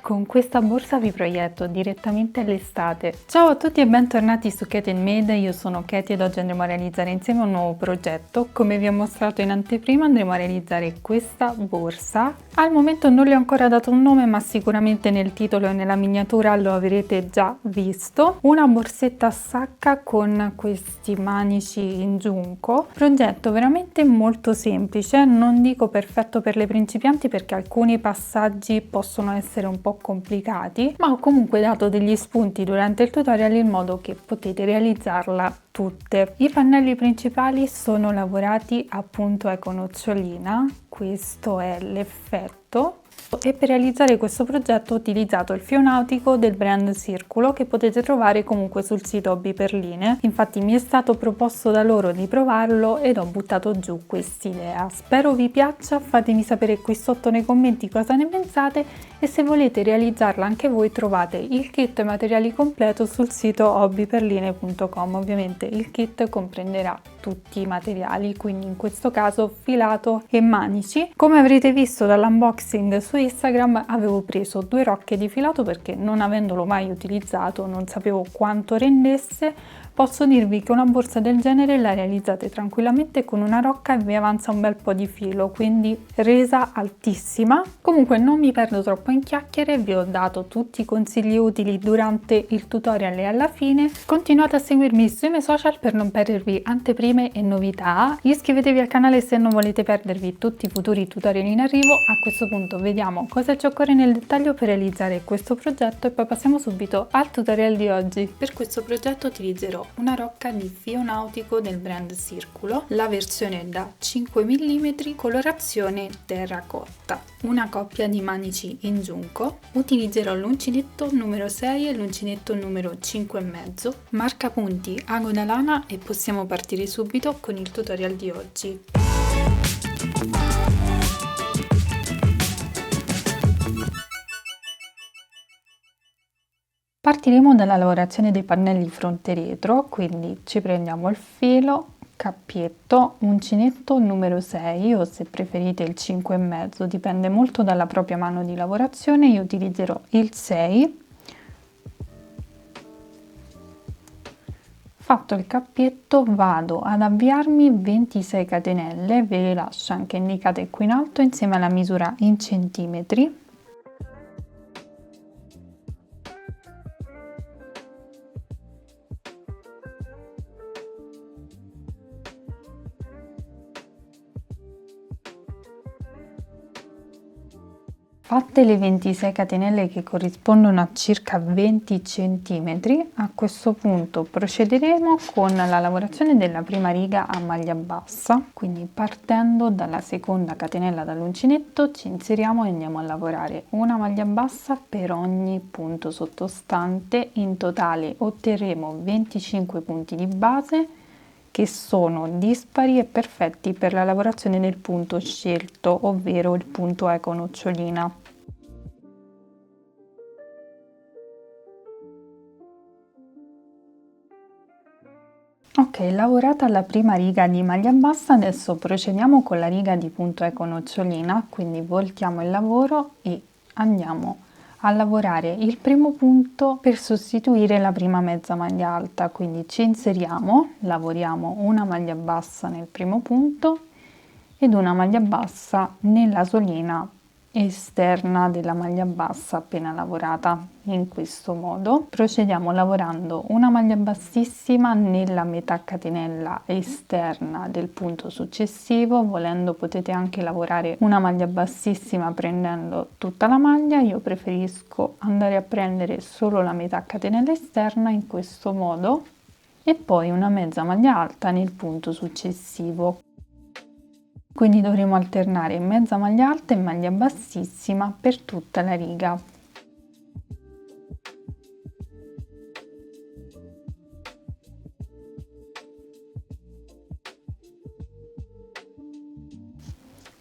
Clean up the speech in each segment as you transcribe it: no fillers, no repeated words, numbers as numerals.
Con questa borsa vi proietto direttamente all'estate. Ciao a tutti e bentornati su Katie Made, io sono Katie ed oggi andremo a realizzare insieme un nuovo progetto. Come vi ho mostrato in anteprima andremo a realizzare questa borsa. Al momento non le ho ancora dato un nome, ma sicuramente nel titolo e nella miniatura lo avrete già visto. Una borsetta a sacca con questi manici in giunco. Progetto veramente molto semplice, non dico perfetto per le principianti perché alcuni passaggi possono essere un po' complicati, ma ho comunque dato degli spunti durante il tutorial in modo che potete realizzarla tutte. I pannelli principali sono lavorati a punto eco nocciolina, questo è l'effetto. E per realizzare questo progetto ho utilizzato il fio nautico del brand Circulo che potete trovare comunque sul sito Hobby Perline. Infatti mi è stato proposto da loro di provarlo ed ho buttato giù quest'idea. Spero vi piaccia, fatemi sapere qui sotto nei commenti cosa ne pensate e se volete realizzarla anche voi trovate il kit e materiali completo sul sito hobbyperline.com. Ovviamente il kit comprenderà tutti i materiali, quindi in questo caso filato e manici. Come avrete visto dall'unboxing su Instagram avevo preso 2 rocche di filato perché non avendolo mai utilizzato non sapevo quanto rendesse. Posso dirvi che una borsa del genere la realizzate tranquillamente con una rocca e vi avanza un bel po' di filo, quindi resa altissima. Comunque non mi perdo troppo in chiacchiere, vi ho dato tutti i consigli utili durante il tutorial e alla fine. Continuate a seguirmi sui miei social per non perdervi anteprime e novità. Iscrivetevi al canale se non volete perdervi tutti i futuri tutorial in arrivo. A questo punto vediamo cosa ci occorre nel dettaglio per realizzare questo progetto e poi passiamo subito al tutorial di oggi. Per questo progetto utilizzerò una rocca di fio nautico del brand Circulo, la versione da 5 mm, colorazione terracotta, una coppia di manici in giunco, utilizzerò l'uncinetto numero 6 e l'uncinetto numero 5,5, marcapunti ago da lana e possiamo partire subito con il tutorial di oggi. Partiremo dalla lavorazione dei pannelli fronte e retro, quindi ci prendiamo il filo, cappietto, uncinetto numero 6 o se preferite il 5,5, dipende molto dalla propria mano di lavorazione, io utilizzerò il 6. Fatto il cappietto vado ad avviarmi 26 catenelle, ve le lascio anche indicate qui in alto insieme alla misura in centimetri. Fatte le 26 catenelle che corrispondono a circa 20 cm, a questo punto procederemo con la lavorazione della prima riga a maglia bassa, quindi partendo dalla seconda catenella dall'uncinetto ci inseriamo e andiamo a lavorare una maglia bassa per ogni punto sottostante. In totale otterremo 25 punti di base che sono dispari e perfetti per la lavorazione del punto scelto, ovvero il punto eco nocciolina. Ok, lavorata la prima riga di maglia bassa, adesso procediamo con la riga di punto eco nocciolina, quindi voltiamo il lavoro e andiamo a lavorare il primo punto per sostituire la prima mezza maglia alta, quindi ci inseriamo, lavoriamo una maglia bassa nel primo punto ed una maglia bassa nella solina esterna della maglia bassa appena lavorata. In questo modo procediamo lavorando una maglia bassissima nella metà catenella esterna del punto successivo, volendo potete anche lavorare una maglia bassissima prendendo tutta la maglia, io preferisco andare a prendere solo la metà catenella esterna in questo modo e poi una mezza maglia alta nel punto successivo. Quindi dovremo alternare mezza maglia alta e maglia bassissima per tutta la riga.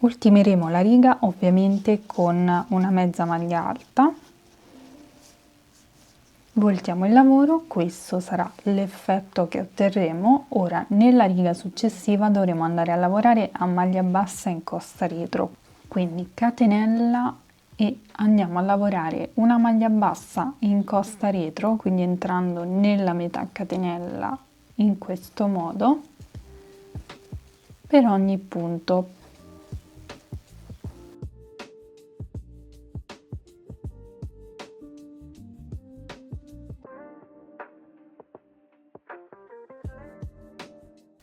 Ultimeremo la riga ovviamente con una mezza maglia alta. Voltiamo il lavoro, questo sarà l'effetto che otterremo. Ora nella riga successiva dovremo andare a lavorare a maglia bassa in costa retro, quindi catenella e andiamo a lavorare una maglia bassa in costa retro, quindi entrando nella metà catenella in questo modo per ogni punto.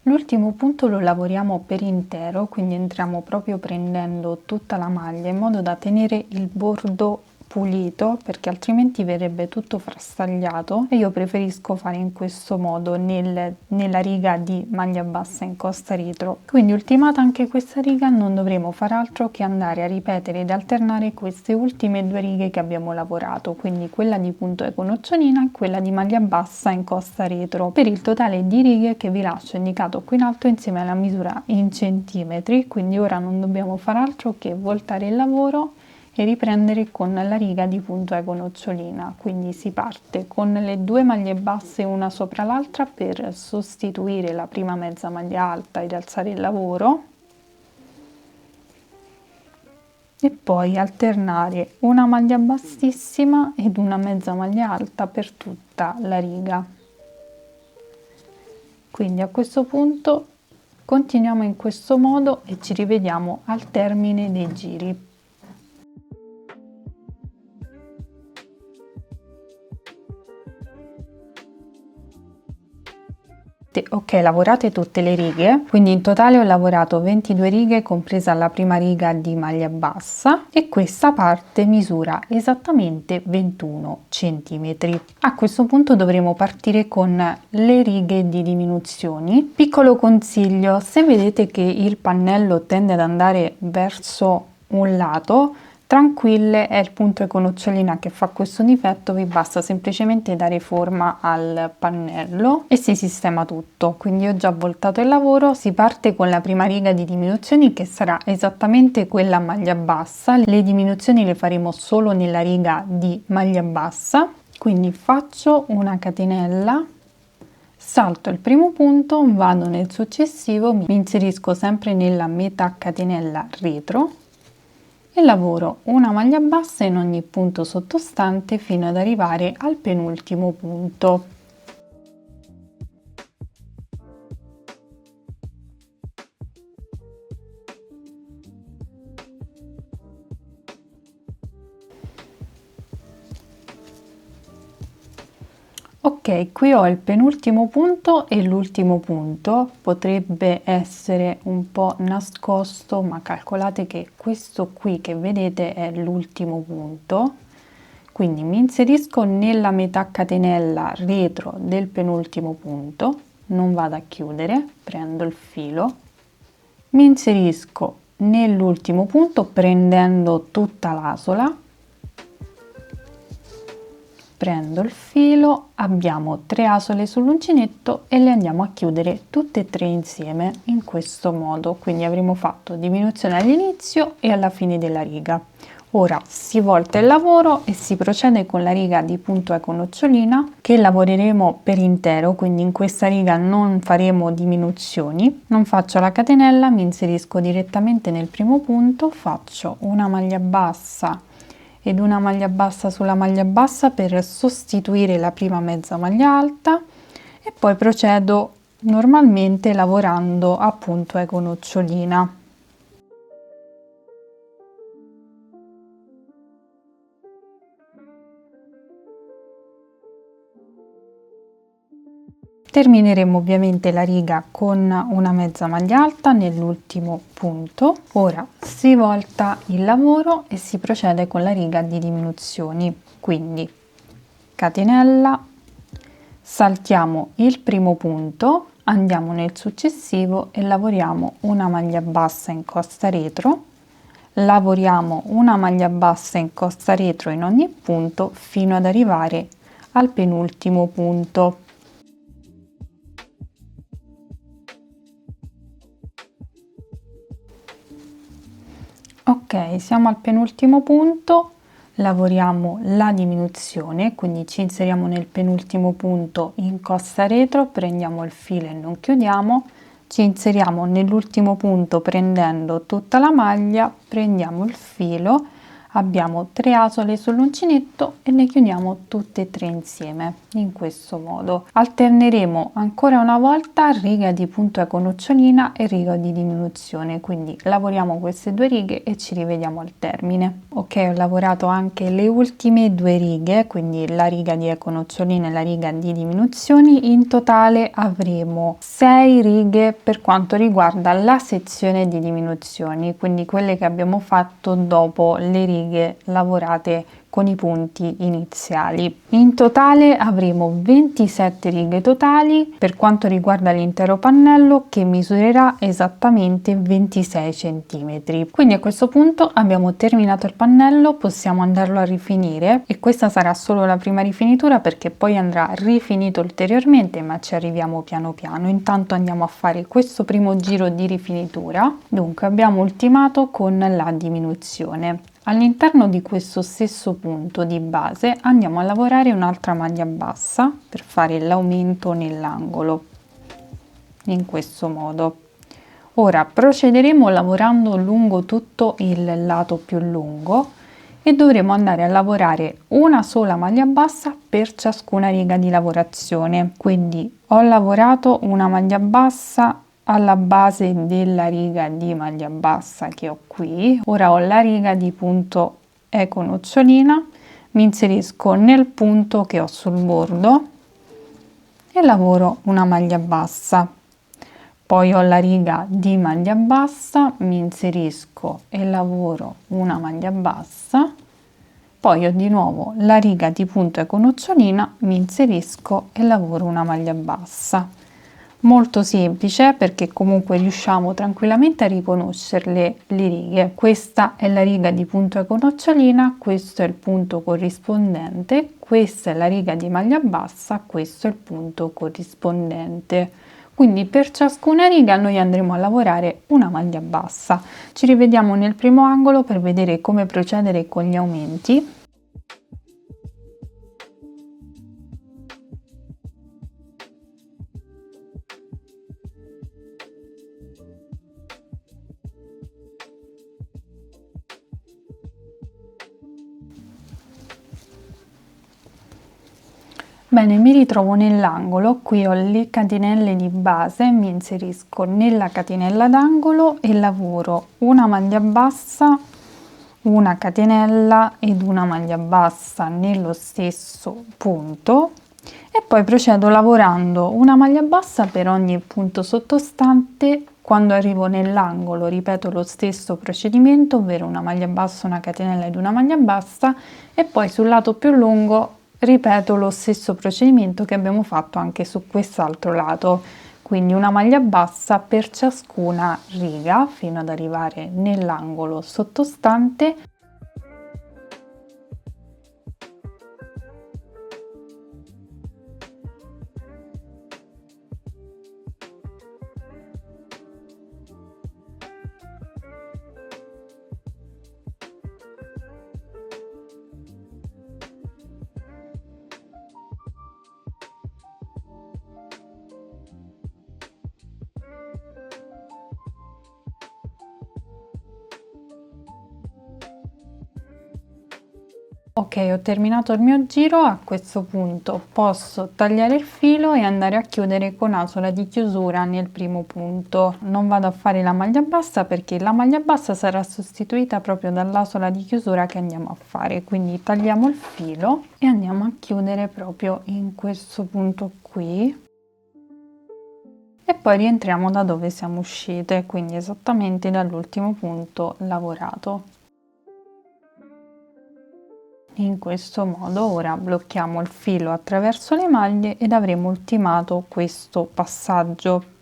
L'ultimo punto lo lavoriamo per intero, quindi entriamo proprio prendendo tutta la maglia in modo da tenere il bordo pulito, perché altrimenti verrebbe tutto frastagliato e io preferisco fare in questo modo nella riga di maglia bassa in costa retro. Quindi ultimata anche questa riga non dovremo fare altro che andare a ripetere ed alternare queste ultime due righe che abbiamo lavorato, quindi quella di punto eco nocciolina e quella di maglia bassa in costa retro, per il totale di righe che vi lascio indicato qui in alto insieme alla misura in centimetri. Quindi ora non dobbiamo fare altro che voltare il lavoro e riprendere con la riga di punto eco nocciolina. Quindi si parte con le due maglie basse una sopra l'altra per sostituire la prima mezza maglia alta ed alzare il lavoro, e poi alternare una maglia bassissima ed una mezza maglia alta per tutta la riga. Quindi a questo punto continuiamo in questo modo e ci rivediamo al termine dei giri. Ok, lavorate tutte le righe, quindi in totale ho lavorato 22 righe compresa la prima riga di maglia bassa e questa parte misura esattamente 21 centimetri. A questo punto dovremo partire con le righe di diminuzioni. Piccolo consiglio: se vedete che il pannello tende ad andare verso un lato, tranquille, è il punto eco nocciolina che fa questo difetto, vi basta semplicemente dare forma al pannello e si sistema tutto. Quindi ho già voltato il lavoro, si parte con la prima riga di diminuzioni che sarà esattamente quella a maglia bassa. Le diminuzioni le faremo solo nella riga di maglia bassa, quindi faccio una catenella, salto il primo punto, vado nel successivo, mi inserisco sempre nella metà catenella retro e lavoro una maglia bassa in ogni punto sottostante fino ad arrivare al penultimo punto. Ok, qui ho il penultimo punto e l'ultimo punto, potrebbe essere un po' nascosto, ma calcolate che questo qui che vedete è l'ultimo punto. Quindi mi inserisco nella metà catenella retro del penultimo punto, non vado a chiudere, prendo il filo, mi inserisco nell'ultimo punto prendendo tutta l'asola, prendo il filo, abbiamo 3 asole sull'uncinetto e le andiamo a chiudere tutte e 3 insieme in questo modo. Quindi avremo fatto diminuzione all'inizio e alla fine della riga. Ora si volta il lavoro e si procede con la riga di punto eco nocciolina che lavoreremo per intero, quindi in questa riga non faremo diminuzioni. Non faccio la catenella, mi inserisco direttamente nel primo punto, faccio una maglia bassa ed una maglia bassa sulla maglia bassa per sostituire la prima mezza maglia alta e poi procedo normalmente lavorando a punto eco nocciolina. Termineremo ovviamente la riga con una mezza maglia alta nell'ultimo punto. Ora si volta il lavoro e si procede con la riga di diminuzioni, quindi catenella, saltiamo il primo punto, andiamo nel successivo e lavoriamo una maglia bassa in costa retro, lavoriamo una maglia bassa in costa retro in ogni punto fino ad arrivare al penultimo punto. Ok, siamo al penultimo punto, lavoriamo la diminuzione, quindi ci inseriamo nel penultimo punto in costa retro, prendiamo il filo e non chiudiamo, ci inseriamo nell'ultimo punto prendendo tutta la maglia, prendiamo il filo, Abbiamo 3 asole sull'uncinetto e le chiudiamo tutte e 3 insieme, in questo modo. Alterneremo ancora una volta riga di punto con nocciolina e riga di diminuzione, quindi lavoriamo queste 2 righe e ci rivediamo al termine. Ok, ho lavorato anche le ultime 2 righe, quindi la riga di eco nocciolina e la riga di diminuzioni. In totale avremo 6 righe per quanto riguarda la sezione di diminuzioni, quindi quelle che abbiamo fatto dopo le righe lavorate con i punti iniziali. In totale avremo 27 righe totali per quanto riguarda l'intero pannello, che misurerà esattamente 26 cm. Quindi a questo punto abbiamo terminato il pannello, possiamo andarlo a rifinire e questa sarà solo la prima rifinitura perché poi andrà rifinito ulteriormente, ma ci arriviamo piano piano. Intanto andiamo a fare questo primo giro di rifinitura. Dunque abbiamo ultimato con la diminuzione. All'interno di questo stesso punto di base andiamo a lavorare un'altra maglia bassa per fare l'aumento nell'angolo, in questo modo. Ora procederemo lavorando lungo tutto il lato più lungo e dovremo andare a lavorare una sola maglia bassa per ciascuna riga di lavorazione. Quindi ho lavorato una maglia bassa alla base della riga di maglia bassa che ho qui. Ora ho la riga di punto eco nocciolina, mi inserisco nel punto che ho sul bordo e lavoro una maglia bassa. Poi ho la riga di maglia bassa, mi inserisco e lavoro una maglia bassa. Poi ho di nuovo la riga di punto eco nocciolina, mi inserisco e lavoro una maglia bassa. Molto semplice perché comunque riusciamo tranquillamente a riconoscerle le righe. Questa è la riga di punto eco nocciolina, questo è il punto corrispondente, questa è la riga di maglia bassa, questo è il punto corrispondente. Quindi per ciascuna riga noi andremo a lavorare una maglia bassa. Ci rivediamo nel primo angolo per vedere come procedere con gli aumenti. Bene, mi ritrovo nell'angolo, qui ho le catenelle di base, mi inserisco nella catenella d'angolo e lavoro una maglia bassa, una catenella ed una maglia bassa nello stesso punto e poi procedo lavorando una maglia bassa per ogni punto sottostante. Quando arrivo nell'angolo ripeto lo stesso procedimento, ovvero una maglia bassa, una catenella ed una maglia bassa, e poi sul lato più lungo ripeto lo stesso procedimento che abbiamo fatto anche su quest'altro lato, quindi una maglia bassa per ciascuna riga fino ad arrivare nell'angolo sottostante. Ok, ho terminato il mio giro. A questo punto posso tagliare il filo e andare a chiudere con asola di chiusura nel primo punto. Non vado a fare la maglia bassa perché la maglia bassa sarà sostituita proprio dall'asola di chiusura che andiamo a fare, quindi tagliamo il filo e andiamo a chiudere proprio in questo punto qui e poi rientriamo da dove siamo uscite, quindi esattamente dall'ultimo punto lavorato. In questo modo ora blocchiamo il filo attraverso le maglie ed avremo ultimato questo passaggio.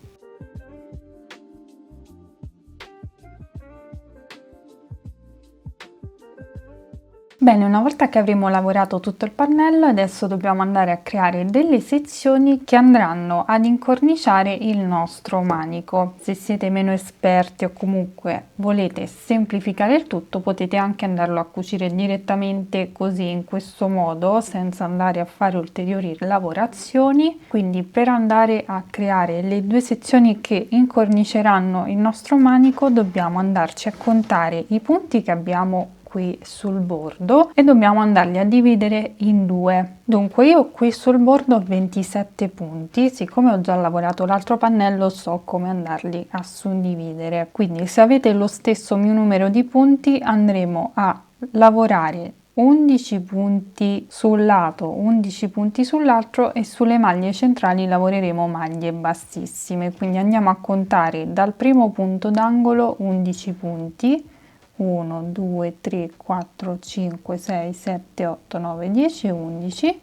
Bene, una volta che avremo lavorato tutto il pannello, adesso dobbiamo andare a creare delle sezioni che andranno ad incorniciare il nostro manico. Se siete meno esperti o comunque volete semplificare il tutto, potete anche andarlo a cucire direttamente così, in questo modo, senza andare a fare ulteriori lavorazioni. Quindi per andare a creare le due sezioni che incorniceranno il nostro manico dobbiamo andarci a contare i punti che abbiamo qui sul bordo e dobbiamo andarli a dividere in due. Dunque io qui sul bordo ho 27 punti, siccome ho già lavorato l'altro pannello so come andarli a suddividere, quindi se avete lo stesso mio numero di punti andremo a lavorare 11 punti sul lato, 11 punti sull'altro e sulle maglie centrali lavoreremo maglie bassissime, quindi andiamo a contare dal primo punto d'angolo 11 punti, 1, 2, 3, 4, 5, 6, 7, 8, 9, 10, 11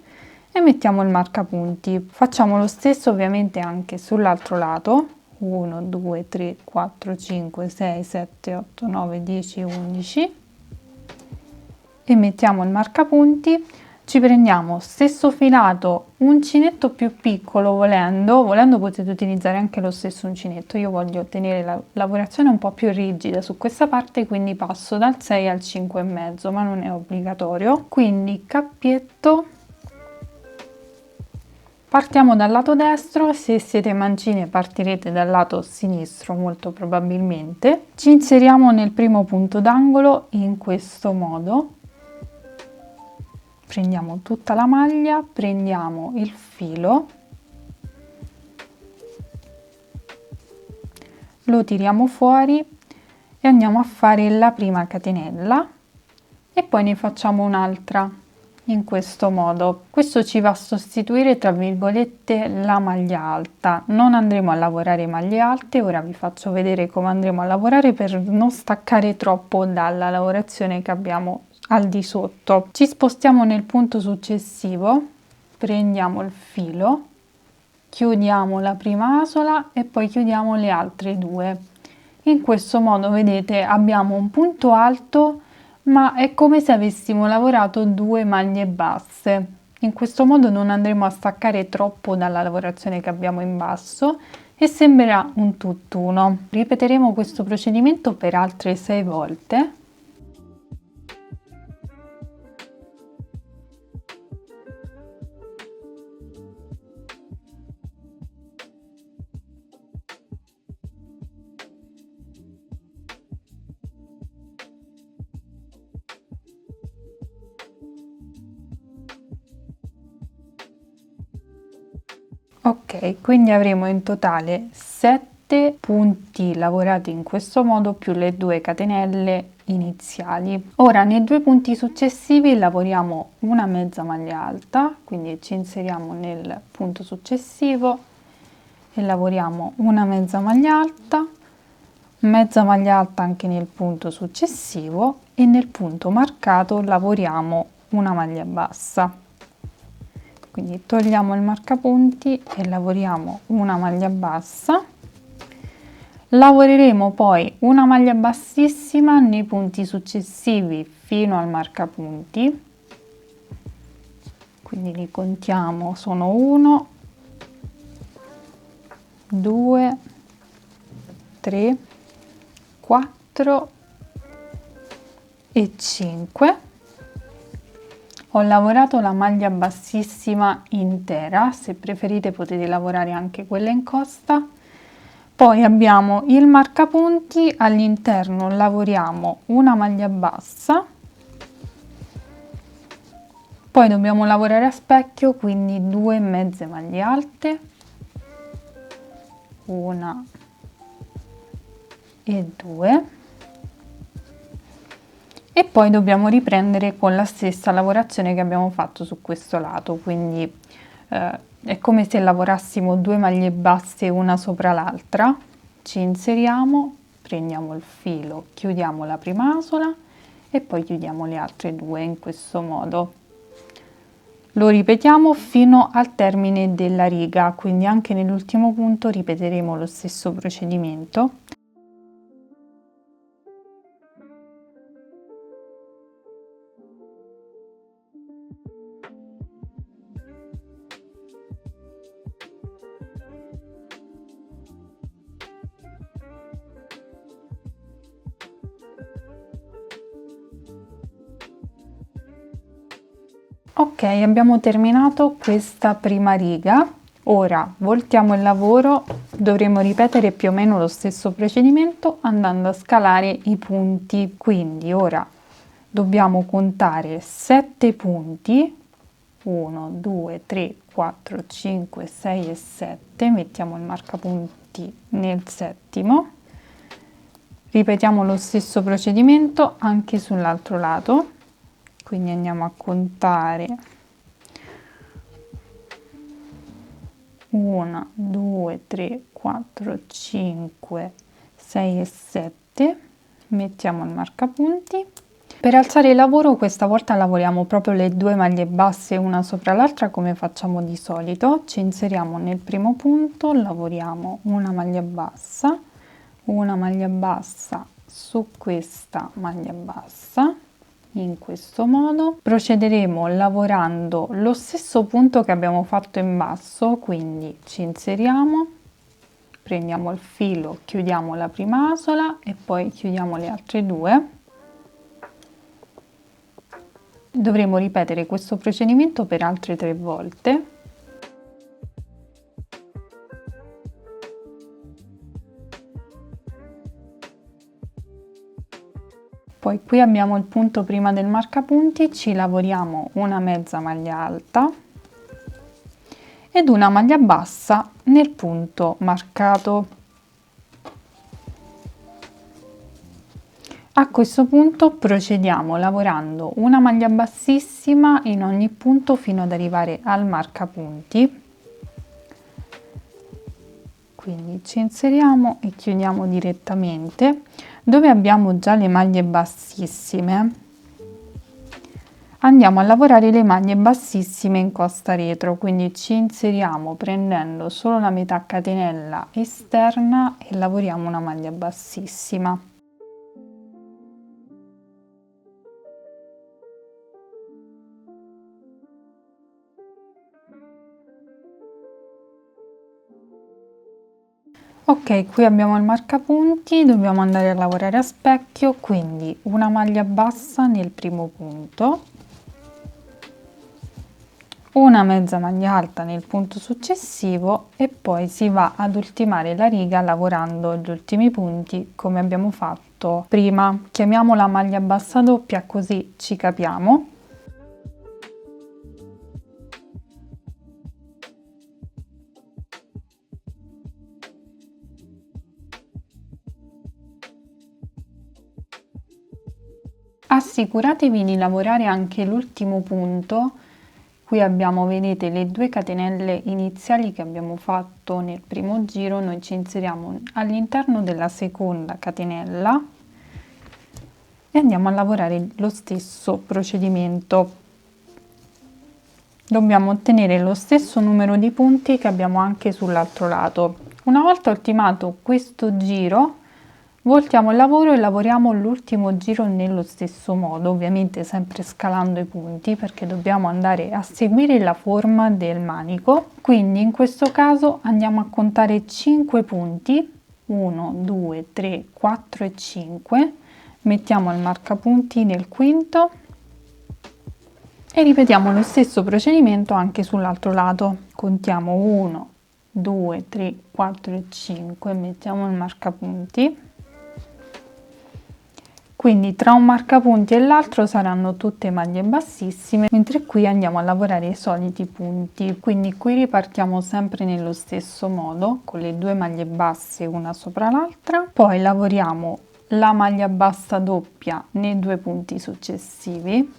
e mettiamo il marcapunti. Facciamo lo stesso ovviamente anche sull'altro lato, 1, 2, 3, 4, 5, 6, 7, 8, 9, 10, 11 e mettiamo il marcapunti. Ci prendiamo stesso filato, uncinetto più piccolo volendo potete utilizzare anche lo stesso uncinetto, io voglio ottenere la lavorazione un po' più rigida su questa parte, quindi passo dal 6 al 5,5, ma non è obbligatorio. Quindi cappietto, partiamo dal lato destro, se siete mancine partirete dal lato sinistro molto probabilmente. Ci inseriamo nel primo punto d'angolo in questo modo. Prendiamo tutta la maglia, prendiamo il filo, lo tiriamo fuori e andiamo a fare la prima catenella e poi ne facciamo un'altra in questo modo. Questo ci va a sostituire tra virgolette la maglia alta. Non andremo a lavorare maglie alte, ora vi faccio vedere come andremo a lavorare per non staccare troppo dalla lavorazione che abbiamo al di sotto. Ci spostiamo nel punto successivo, prendiamo il filo, chiudiamo la prima asola e poi chiudiamo le altre due. In questo modo vedete abbiamo un punto alto, ma è come se avessimo lavorato due maglie basse. In questo modo non andremo a staccare troppo dalla lavorazione che abbiamo in basso e sembrerà un tutt'uno. Ripeteremo questo procedimento per altre 6 volte. Ok, quindi avremo in totale 7 punti lavorati in questo modo più le 2 catenelle iniziali. Ora nei 2 punti successivi lavoriamo una mezza maglia alta, quindi ci inseriamo nel punto successivo e lavoriamo una mezza maglia alta anche nel punto successivo e nel punto marcato lavoriamo una maglia bassa. Quindi togliamo il marcapunti e lavoriamo una maglia bassa. Lavoreremo poi una maglia bassissima nei punti successivi fino al marcapunti. Quindi li contiamo, sono 1, 2, 3, 4 e 5. Ho lavorato la maglia bassissima intera, se preferite potete lavorare anche quella in costa. Poi abbiamo il marcapunti, all'interno lavoriamo una maglia bassa. Poi dobbiamo lavorare a specchio, quindi 2 mezze maglie alte, una e 2. E poi dobbiamo riprendere con la stessa lavorazione che abbiamo fatto su questo lato, quindi è come se lavorassimo 2 maglie basse una sopra l'altra. Ci inseriamo, prendiamo il filo, chiudiamo la prima asola e poi chiudiamo le altre 2 in questo modo. Lo ripetiamo fino al termine della riga, quindi anche nell'ultimo punto ripeteremo lo stesso procedimento. Ok, abbiamo terminato questa prima riga. Ora voltiamo il lavoro, dovremo ripetere più o meno lo stesso procedimento andando a scalare i punti. Quindi ora dobbiamo contare 7 punti, 1, 2, 3, 4, 5, 6 e 7, mettiamo il marcapunti nel settimo, ripetiamo lo stesso procedimento anche sull'altro lato, quindi andiamo a contare 1, 2, 3, 4, 5, 6 e 7, mettiamo il marcapunti. Per alzare il lavoro questa volta lavoriamo proprio le due maglie basse una sopra l'altra come facciamo di solito. Ci inseriamo nel primo punto, lavoriamo una maglia bassa su questa maglia bassa, in questo modo. Procederemo lavorando lo stesso punto che abbiamo fatto in basso, quindi ci inseriamo, prendiamo il filo, chiudiamo la prima asola e poi chiudiamo le altre due. Dovremo ripetere questo procedimento per altre 3 volte. Poi qui abbiamo il punto prima del marcapunti, ci lavoriamo una mezza maglia alta ed una maglia bassa nel punto marcato. A questo punto procediamo lavorando una maglia bassissima in ogni punto fino ad arrivare al marcapunti. Quindi ci inseriamo e chiudiamo direttamente. Dove abbiamo già le maglie bassissime, andiamo a lavorare le maglie bassissime in costa retro, quindi ci inseriamo prendendo solo la metà catenella esterna e lavoriamo una maglia bassissima. Ok, qui abbiamo il marcapunti, dobbiamo andare a lavorare a specchio, quindi una maglia bassa nel primo punto, una mezza maglia alta nel punto successivo e poi si va ad ultimare la riga lavorando gli ultimi punti come abbiamo fatto prima. Chiamiamola maglia bassa doppia così ci capiamo. Assicuratevi di lavorare anche l'ultimo punto. Qui abbiamo, vedete, le 2 catenelle iniziali che abbiamo fatto nel primo giro, noi ci inseriamo all'interno della seconda catenella e andiamo a lavorare lo stesso procedimento. Dobbiamo ottenere lo stesso numero di punti che abbiamo anche sull'altro lato. Una volta ultimato questo giro, voltiamo il lavoro e lavoriamo l'ultimo giro nello stesso modo, ovviamente sempre scalando i punti perché dobbiamo andare a seguire la forma del manico. Quindi in questo caso andiamo a contare 5 punti, 1, 2, 3, 4 e 5, mettiamo il marcapunti nel quinto e ripetiamo lo stesso procedimento anche sull'altro lato. Contiamo 1, 2, 3, 4 e 5, mettiamo il marcapunti. Quindi tra un marcapunti e l'altro saranno tutte maglie bassissime, mentre qui andiamo a lavorare i soliti punti. Quindi qui ripartiamo sempre nello stesso modo, con le 2 maglie basse una sopra l'altra, poi lavoriamo la maglia bassa doppia nei 2 punti successivi.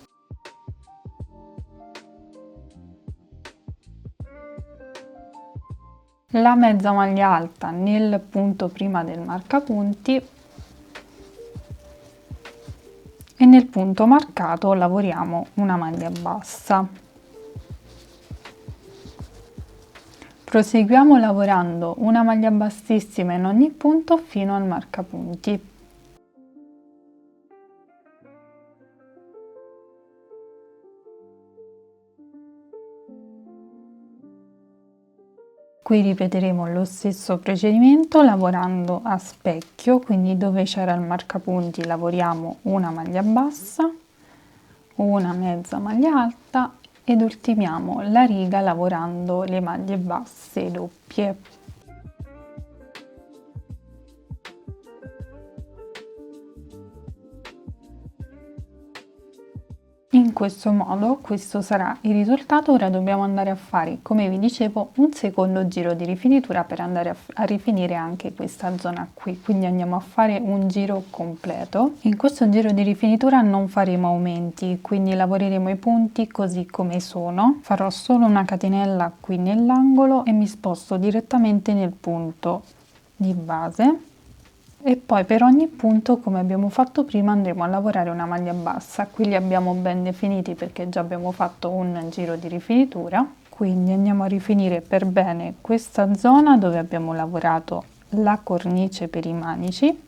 La mezza maglia alta nel punto prima del marcapunti e nel punto marcato lavoriamo una maglia bassa. Proseguiamo lavorando una maglia bassissima in ogni punto fino al marcapunti. Qui ripeteremo lo stesso procedimento lavorando a specchio, quindi dove c'era il marcapunti lavoriamo una maglia bassa, una mezza maglia alta ed ultimiamo la riga lavorando le maglie basse doppie. questo modo, questo sarà il risultato. Ora dobbiamo andare a fare, come vi dicevo, un secondo giro di rifinitura per andare a rifinire anche questa zona qui. Quindi andiamo a fare un giro completo. In questo giro di rifinitura non faremo aumenti, quindi lavoreremo i punti così come sono. Farò solo una catenella qui nell'angolo e mi sposto direttamente nel punto di base. E poi per ogni punto, come abbiamo fatto prima, andremo a lavorare una maglia bassa. Qui li abbiamo ben definiti perché già abbiamo fatto un giro di rifinitura. Quindi andiamo a rifinire per bene questa zona dove abbiamo lavorato la cornice per i manici.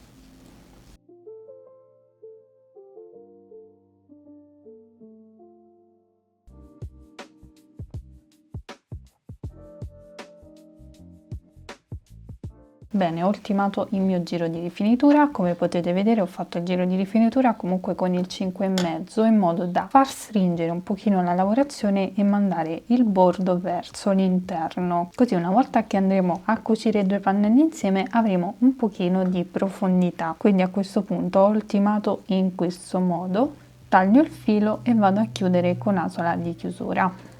Bene, ho ultimato il mio giro di rifinitura. Come potete vedere ho fatto il giro di rifinitura comunque con il 5,5 in modo da far stringere un pochino la lavorazione e mandare il bordo verso l'interno, così una volta che andremo a cucire i due pannelli insieme avremo un pochino di profondità. Quindi a questo punto ho ultimato in questo modo, taglio il filo e vado a chiudere con asola di chiusura.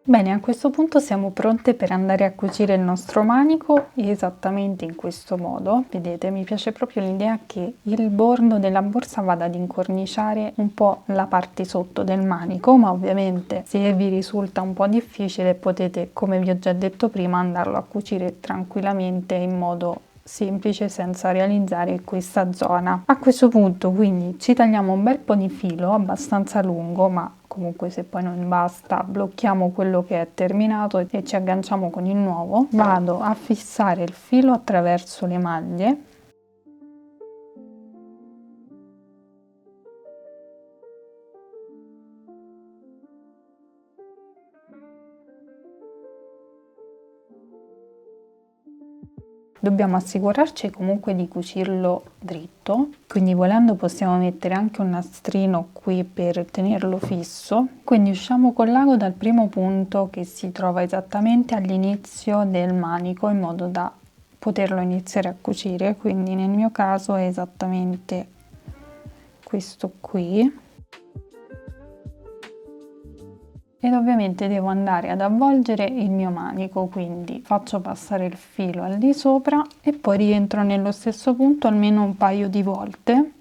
Bene, a questo punto siamo pronte per andare a cucire il nostro manico esattamente in questo modo. Vedete, mi piace proprio l'idea che il bordo della borsa vada ad incorniciare un po' la parte sotto del manico, ma ovviamente se vi risulta un po' difficile potete, come vi ho già detto prima, andarlo a cucire tranquillamente in modo semplice senza realizzare questa zona. A questo punto quindi ci tagliamo un bel po' di filo abbastanza lungo, ma comunque se poi non basta blocchiamo quello che è terminato e ci agganciamo con il nuovo. Vado a fissare il filo attraverso le maglie. Dobbiamo assicurarci comunque di cucirlo dritto, quindi volendo possiamo mettere anche un nastrino qui per tenerlo fisso. Quindi usciamo con l'ago dal primo punto che si trova esattamente all'inizio del manico in modo da poterlo iniziare a cucire, quindi nel mio caso è esattamente questo qui. Ed ovviamente devo andare ad avvolgere il mio manico, quindi faccio passare il filo al di sopra e poi rientro nello stesso punto almeno un paio di volte.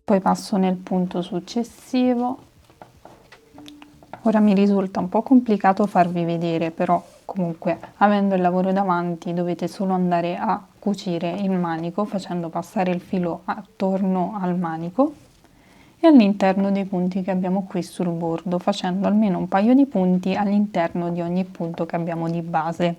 Poi passo nel punto successivo. Ora mi risulta un po' complicato farvi vedere, però comunque avendo il lavoro davanti dovete solo andare a cucire il manico facendo passare il filo attorno al manico e all'interno dei punti che abbiamo qui sul bordo, facendo almeno un paio di punti all'interno di ogni punto che abbiamo di base.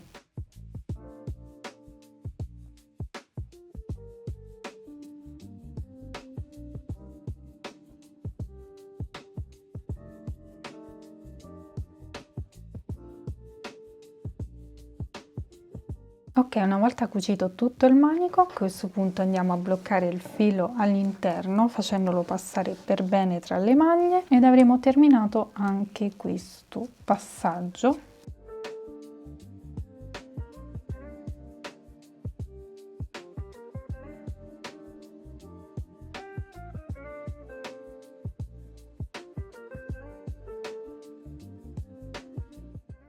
Ok, una volta cucito tutto il manico, a questo punto andiamo a bloccare il filo all'interno facendolo passare per bene tra le maglie ed avremo terminato anche questo passaggio.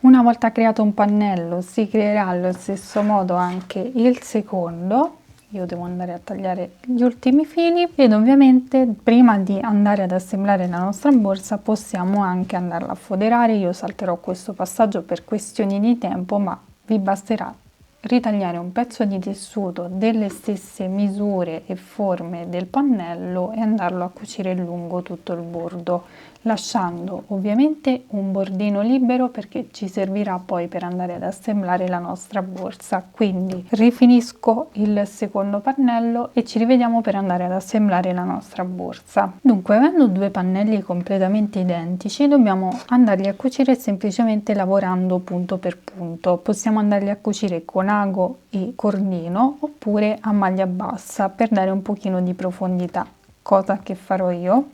Una volta creato un pannello si creerà allo stesso modo anche il secondo. Io devo andare a tagliare gli ultimi fili ed ovviamente prima di andare ad assemblare la nostra borsa possiamo anche andarla a foderare. Io salterò questo passaggio per questioni di tempo, ma vi basterà ritagliare un pezzo di tessuto delle stesse misure e forme del pannello e andarlo a cucire lungo tutto il bordo. lasciando ovviamente un bordino libero perché ci servirà poi per andare ad assemblare la nostra borsa. Quindi rifinisco il secondo pannello e ci rivediamo per andare ad assemblare la nostra borsa. Dunque, avendo due pannelli completamente identici, dobbiamo andarli a cucire semplicemente lavorando punto per punto. Possiamo andarli a cucire con ago e cordino oppure a maglia bassa per dare un pochino di profondità. Cosa che farò io?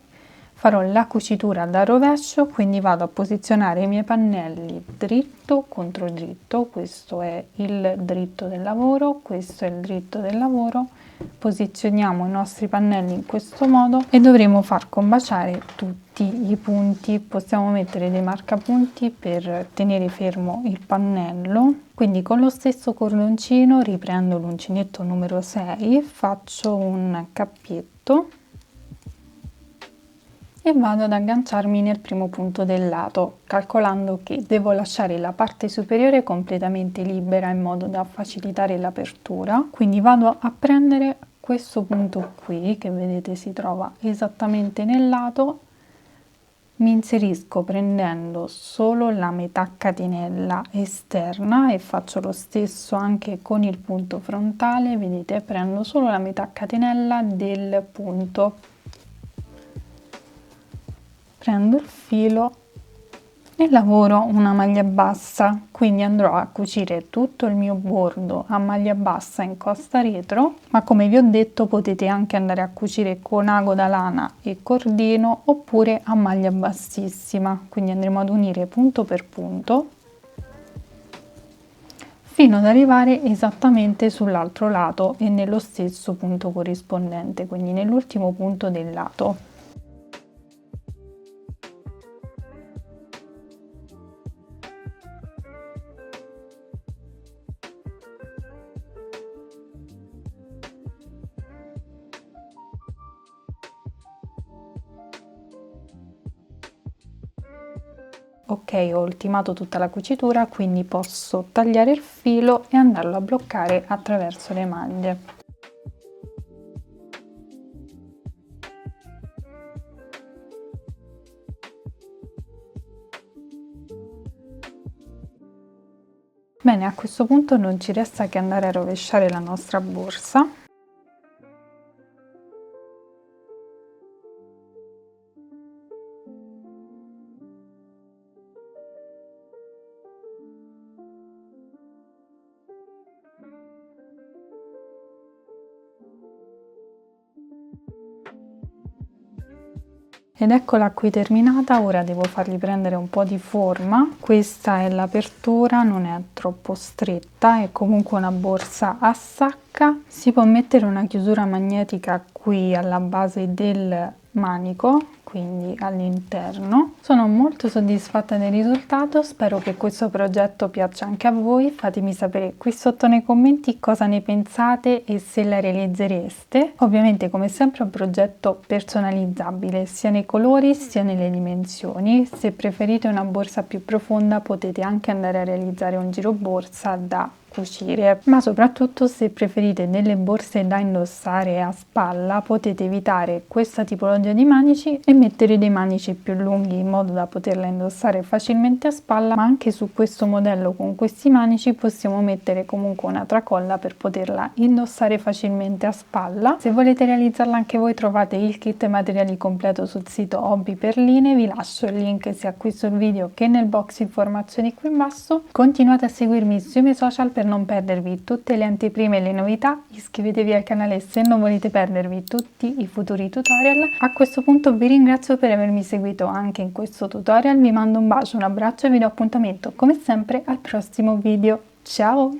Farò la cucitura da rovescio, quindi vado a posizionare i miei pannelli dritto contro dritto. Questo è il dritto del lavoro, questo è il dritto del lavoro. Posizioniamo i nostri pannelli in questo modo e dovremo far combaciare tutti i punti. Possiamo mettere dei marcapunti per tenere fermo il pannello. Quindi con lo stesso cordoncino riprendo l'uncinetto numero 6, faccio un cappietto e vado ad agganciarmi nel primo punto del lato, calcolando che devo lasciare la parte superiore completamente libera in modo da facilitare l'apertura. Quindi vado a prendere questo punto qui che vedete si trova esattamente nel lato, mi inserisco prendendo solo la metà catenella esterna e faccio lo stesso anche con il punto frontale. Vedete, prendo solo la metà catenella del punto, prendo il filo e lavoro una maglia bassa, quindi andrò a cucire tutto il mio bordo a maglia bassa in costa retro, ma come vi ho detto potete anche andare a cucire con ago da lana e cordino oppure a maglia bassissima, quindi andremo ad unire punto per punto fino ad arrivare esattamente sull'altro lato e nello stesso punto corrispondente, quindi nell'ultimo punto del lato. Ok, ho ultimato tutta la cucitura, quindi posso tagliare il filo e andarlo a bloccare attraverso le maglie. Bene, a questo punto non ci resta che andare a rovesciare la nostra borsa. Ed eccola qui terminata, ora devo fargli prendere un po' di forma. Questa è l'apertura, non è troppo stretta, è comunque una borsa a sacca. Si può mettere una chiusura magnetica qui alla base del manico, quindi all'interno. Sono molto soddisfatta del risultato, spero che questo progetto piaccia anche a voi. Fatemi sapere qui sotto nei commenti cosa ne pensate e se la realizzereste. Ovviamente come sempre è un progetto personalizzabile sia nei colori sia nelle dimensioni. Se preferite una borsa più profonda potete anche andare a realizzare un giro borsa da cucire, ma soprattutto se preferite delle borse da indossare a spalla potete evitare questa tipologia di manici e mettere dei manici più lunghi in modo da poterla indossare facilmente a spalla. Ma anche su questo modello con questi manici possiamo mettere comunque una tracolla per poterla indossare facilmente a spalla. Se volete realizzarla anche voi trovate il kit materiali completo sul sito Hobby Perline, vi lascio il link sia qui sul video che nel box informazioni qui in basso. Continuate a seguirmi sui miei social per non perdervi tutte le anteprime e le novità. Iscrivetevi al canale se non volete perdervi tutti i futuri tutorial. A questo punto vi ringrazio per avermi seguito anche in questo tutorial, vi mando un bacio, un abbraccio e vi do appuntamento come sempre al prossimo video. Ciao!